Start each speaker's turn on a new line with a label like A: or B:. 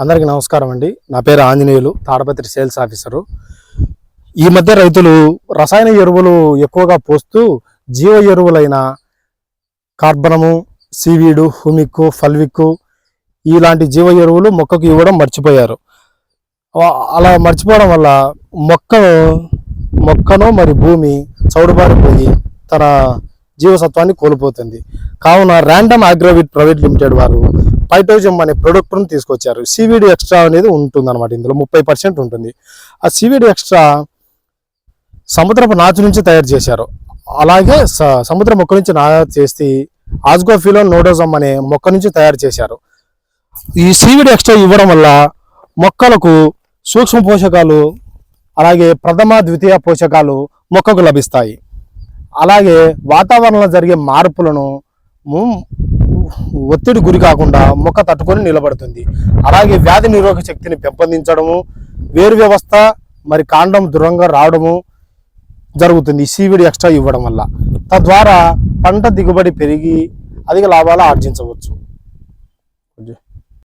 A: అందరికీ నమస్కారం అండి. నా పేరు ఆంజనేయులు, తాడపత్రి సేల్స్ ఆఫీసరు. ఈ మధ్య రైతులు రసాయన ఎరువులు ఎక్కువగా పోస్తూ జీవ ఎరువులైన కార్బనము, సీవీడు, హ్యూమిక్, ఫల్విక్ ఇలాంటి జీవ ఎరువులు మొక్కకు ఇవ్వడం మర్చిపోయారు. అలా మర్చిపోవడం వల్ల మొక్కను మరి భూమి చౌడుబారిపోయి తన జీవసత్వాన్ని కోల్పోతుంది. కావున ర్యాండమ్ అగ్రోవిట్ ప్రైవేట్ లిమిటెడ్ వారు పైటోజమ్ అనే ప్రొడక్ట్ను తీసుకొచ్చారు. సివిడి ఎక్స్ట్రా అనేది ఉంటుంది అనమాట. ఇందులో 30% ఉంటుంది. ఆ సివిడి ఎక్స్ట్రా సముద్రపు నాచు నుంచి తయారు చేశారు. అలాగే సముద్ర మొక్క నుంచి తయారు చేసి ఆస్గోఫిలోన్ నోడోజమ్ అనే మొక్క నుంచి తయారు చేశారు. ఈ సివిడి ఎక్స్ట్రా ఇవ్వడం వల్ల మొక్కలకు సూక్ష్మ పోషకాలు అలాగే ప్రథమ ద్వితీయ పోషకాలు మొక్కకు లభిస్తాయి. అలాగే వాతావరణంలో జరిగే మార్పులను ఒత్తిడి గురి కాకుండా మొక్క తట్టుకొని నిలబడుతుంది. అలాగే వ్యాధి నిరోధక శక్తిని పెంపొందించడము, వేరు వ్యవస్థ మరి కాండం దృఢంగా రావడము జరుగుతుంది ఈ సివిడి ఎక్స్ట్రా ఇవ్వడం వల్ల. తద్వారా పంట దిగుబడి పెరిగి అధిక లాభాలు ఆర్జించవచ్చు.